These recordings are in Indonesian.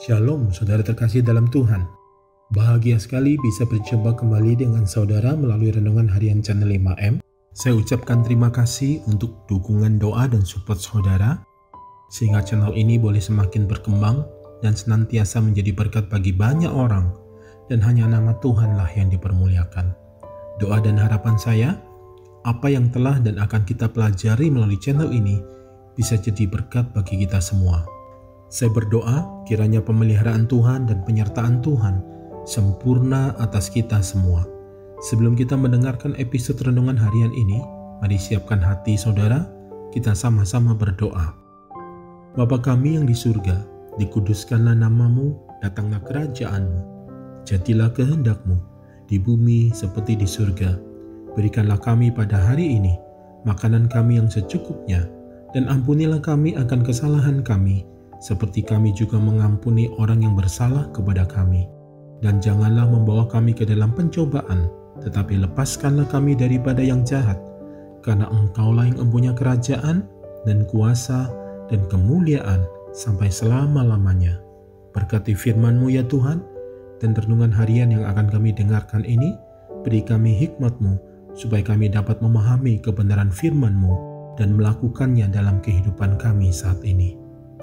Shalom saudara terkasih dalam Tuhan. Bahagia sekali bisa berjumpa kembali dengan saudara melalui Renungan Harian Channel 5M. Saya ucapkan terima kasih untuk dukungan doa dan support saudara, sehingga channel ini boleh semakin berkembang dan senantiasa menjadi berkat bagi banyak orang, dan hanya nama Tuhanlah yang dipermuliakan. Doa dan harapan saya, apa yang telah dan akan kita pelajari melalui channel ini bisa jadi berkat bagi kita semua. Saya berdoa kiranya pemeliharaan Tuhan dan penyertaan Tuhan sempurna atas kita semua. Sebelum kita mendengarkan episode renungan harian ini, mari siapkan hati saudara, kita sama-sama berdoa. Bapa kami yang di surga, dikuduskanlah namamu, datanglah kerajaanmu, jadilah kehendakmu di bumi seperti di surga. Berikanlah kami pada hari ini makanan kami yang secukupnya, dan ampunilah kami akan kesalahan kami, seperti kami juga mengampuni orang yang bersalah kepada kami. Dan janganlah membawa kami ke dalam pencobaan, tetapi lepaskanlah kami daripada yang jahat, karena Engkaulah yang mempunyai kerajaan dan kuasa dan kemuliaan sampai selama-lamanya. Berkati firman-Mu ya Tuhan, dan renungan harian yang akan kami dengarkan ini, beri kami hikmat-Mu, supaya kami dapat memahami kebenaran firman-Mu dan melakukannya dalam kehidupan kami saat ini.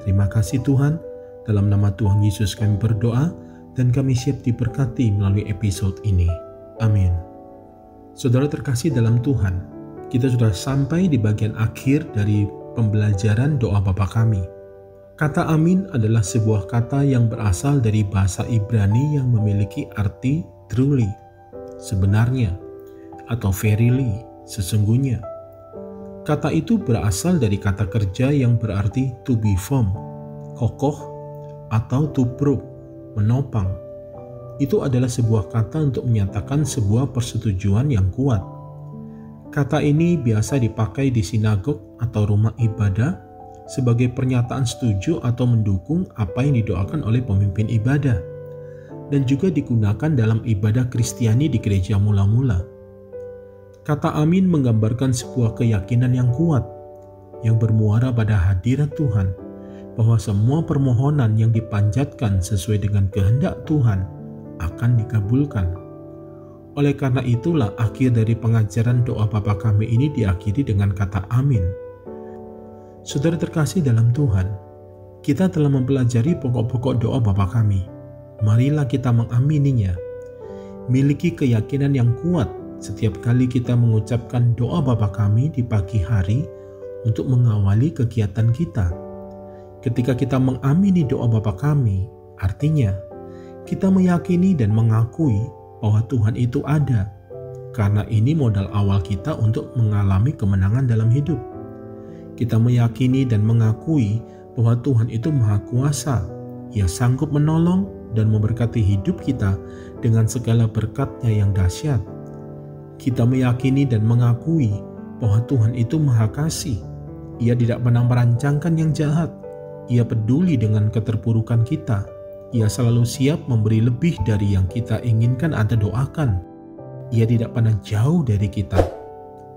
Terima kasih Tuhan, dalam nama Tuhan Yesus kami berdoa dan kami siap diberkati melalui episode ini. Amin. Saudara terkasih dalam Tuhan, kita sudah sampai di bagian akhir dari pembelajaran doa Bapa kami. Kata amin adalah sebuah kata yang berasal dari bahasa Ibrani yang memiliki arti truly, sebenarnya, atau verily, sesungguhnya. Kata itu berasal dari kata kerja yang berarti to be firm, kokoh, atau to prove, menopang. Itu adalah sebuah kata untuk menyatakan sebuah persetujuan yang kuat. Kata ini biasa dipakai di sinagog atau rumah ibadah sebagai pernyataan setuju atau mendukung apa yang didoakan oleh pemimpin ibadah, dan juga digunakan dalam ibadah Kristiani di gereja mula-mula. Kata amin menggambarkan sebuah keyakinan yang kuat, yang bermuara pada hadirat Tuhan, bahwa semua permohonan yang dipanjatkan sesuai dengan kehendak Tuhan akan dikabulkan. Oleh karena itulah akhir dari pengajaran doa Bapa kami ini diakhiri dengan kata amin. Saudara terkasih dalam Tuhan, kita telah mempelajari pokok-pokok doa Bapa kami. Marilah kita mengamininya. Miliki keyakinan yang kuat setiap kali kita mengucapkan doa Bapa kami di pagi hari untuk mengawali kegiatan kita. Ketika kita mengamini doa Bapa kami, artinya kita meyakini dan mengakui bahwa Tuhan itu ada, karena ini modal awal kita untuk mengalami kemenangan dalam hidup. Kita meyakini dan mengakui bahwa Tuhan itu Maha Kuasa. Ia sanggup menolong dan memberkati hidup kita dengan segala berkat-Nya yang dahsyat. Kita meyakini dan mengakui bahwa Tuhan itu Maha Kasih. Ia tidak pernah merancangkan yang jahat. Ia peduli dengan keterpurukan kita. Ia selalu siap memberi lebih dari yang kita inginkan atau doakan. Ia tidak pernah jauh dari kita.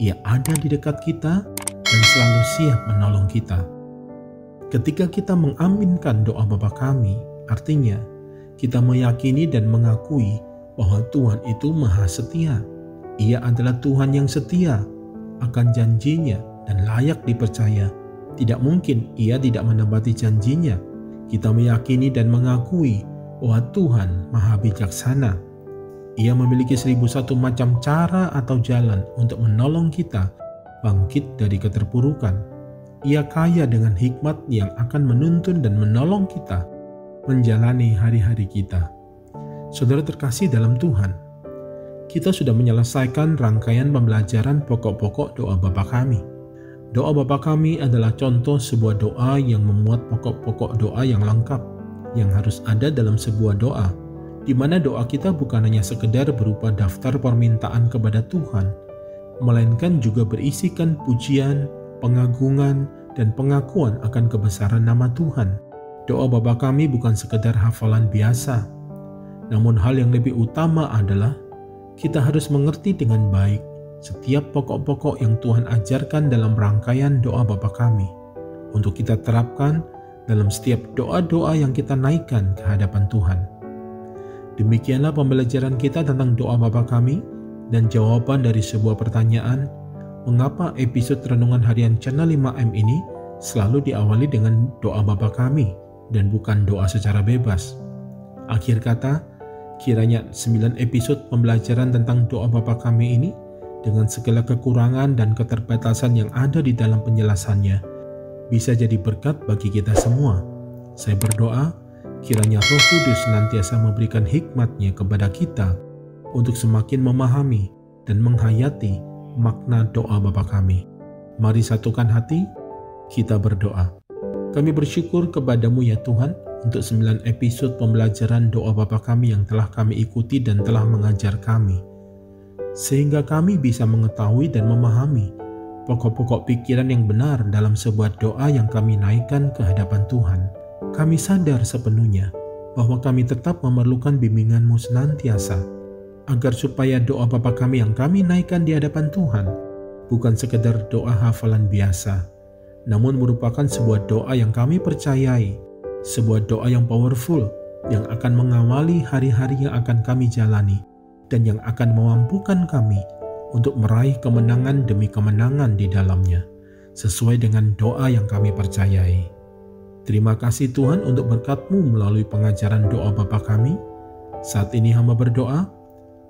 Ia ada di dekat kita dan selalu siap menolong kita. Ketika kita mengaminkan doa Bapa kami, artinya kita meyakini dan mengakui bahwa Tuhan itu Maha Setia. Ia adalah Tuhan yang setia akan janjinya dan layak dipercaya. Tidak mungkin Ia tidak menepati janjinya. Kita meyakini dan mengakui bahwa Tuhan Maha Bijaksana. Ia memiliki 1001 macam cara atau jalan untuk menolong kita bangkit dari keterpurukan. Ia kaya dengan hikmat yang akan menuntun dan menolong kita menjalani hari-hari kita. Saudara terkasih dalam Tuhan, kita sudah menyelesaikan rangkaian pembelajaran pokok-pokok doa Bapa kami. Doa Bapa kami adalah contoh sebuah doa yang memuat pokok-pokok doa yang lengkap, yang harus ada dalam sebuah doa, di mana doa kita bukan hanya sekedar berupa daftar permintaan kepada Tuhan, melainkan juga berisikan pujian, pengagungan, dan pengakuan akan kebesaran nama Tuhan. Doa Bapa kami bukan sekedar hafalan biasa, namun hal yang lebih utama adalah kita harus mengerti dengan baik setiap pokok-pokok yang Tuhan ajarkan dalam rangkaian doa Bapa kami, untuk kita terapkan dalam setiap doa-doa yang kita naikkan ke hadapan Tuhan. Demikianlah pembelajaran kita tentang doa Bapa Kami dan jawaban dari sebuah pertanyaan, mengapa episode Renungan Harian Channel 5M ini selalu diawali dengan doa Bapa Kami dan bukan doa secara bebas. Akhir kata, kiranya 9 episode pembelajaran tentang doa Bapa Kami ini dengan segala kekurangan dan keterbatasan yang ada di dalam penjelasannya bisa jadi berkat bagi kita semua. Saya berdoa, kiranya Roh Kudus senantiasa memberikan hikmat-Nya kepada kita untuk semakin memahami dan menghayati makna doa Bapa Kami. Mari satukan hati, kita berdoa. Kami bersyukur kepada-Mu ya Tuhan untuk 9 episode pembelajaran doa Bapa Kami yang telah kami ikuti dan telah mengajar kami, sehingga kami bisa mengetahui dan memahami pokok-pokok pikiran yang benar dalam sebuah doa yang kami naikkan ke hadapan Tuhan. Kami sadar sepenuhnya bahwa kami tetap memerlukan bimbingan-Mu senantiasa, agar supaya doa Bapa Kami yang kami naikkan di hadapan Tuhan bukan sekedar doa hafalan biasa, namun merupakan sebuah doa yang kami percayai, sebuah doa yang powerful yang akan mengawali hari-hari yang akan kami jalani dan yang akan memampukan kami untuk meraih kemenangan demi kemenangan di dalamnya, sesuai dengan doa yang kami percayai. Terima kasih Tuhan untuk berkat-Mu melalui pengajaran doa Bapa Kami. Saat ini hamba berdoa,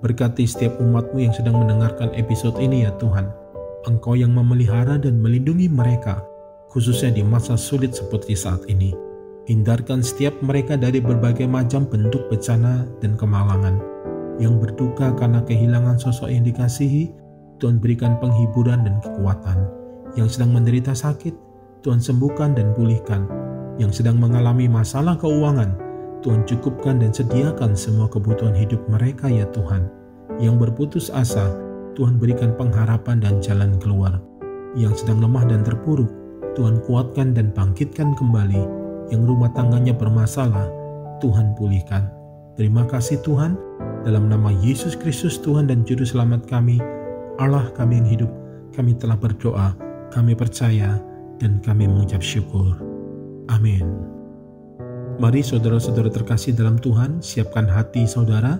berkati setiap umat-Mu yang sedang mendengarkan episode ini ya Tuhan. Engkau yang memelihara dan melindungi mereka, khususnya di masa sulit seperti saat ini. Hindarkan setiap mereka dari berbagai macam bentuk bencana dan kemalangan. Yang berduka karena kehilangan sosok yang dikasihi, Tuhan berikan penghiburan dan kekuatan. Yang sedang menderita sakit, Tuhan sembuhkan dan pulihkan. Yang sedang mengalami masalah keuangan, Tuhan cukupkan dan sediakan semua kebutuhan hidup mereka ya Tuhan. Yang berputus asa, Tuhan berikan pengharapan dan jalan keluar. Yang sedang lemah dan terpuruk, Tuhan kuatkan dan bangkitkan kembali. Yang rumah tangganya bermasalah, Tuhan pulihkan. Terima kasih Tuhan, dalam nama Yesus Kristus Tuhan dan Juru Selamat kami, Allah kami yang hidup, kami telah berdoa, kami percaya, dan kami mengucap syukur. Amin. Mari saudara-saudara terkasih dalam Tuhan, siapkan hati saudara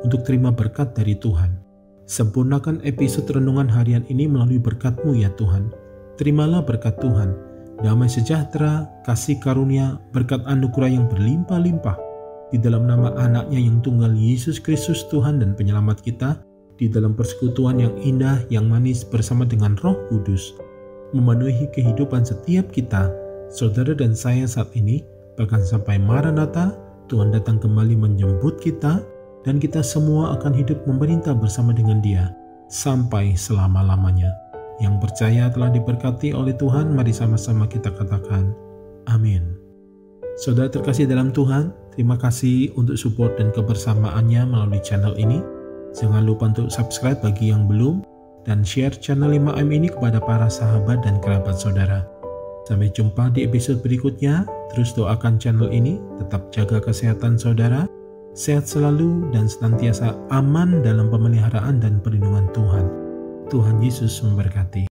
untuk terima berkat dari Tuhan. Sempurnakan episode Renungan Harian ini melalui berkat-Mu ya Tuhan. Terimalah berkat Tuhan, damai sejahtera, kasih karunia, berkat anugerah yang berlimpah-limpah di dalam nama anak-Nya yang tunggal Yesus Kristus Tuhan dan Penyelamat kita, di dalam persekutuan yang indah, yang manis bersama dengan Roh Kudus, memenuhi kehidupan setiap kita, saudara dan saya saat ini, bahkan sampai Maranatha, Tuhan datang kembali menjemput kita, dan kita semua akan hidup memerintah bersama dengan Dia sampai selama-lamanya. Yang percaya telah diberkati oleh Tuhan, mari sama-sama kita katakan, amin. Saudara terkasih dalam Tuhan, terima kasih untuk support dan kebersamaannya melalui channel ini. Jangan lupa untuk subscribe bagi yang belum, dan share channel 5M ini kepada para sahabat dan kerabat saudara. Sampai jumpa di episode berikutnya. Terus doakan channel ini, tetap jaga kesehatan saudara, sehat selalu dan senantiasa aman dalam pemeliharaan dan perlindungan Tuhan. Tuhan Yesus memberkati.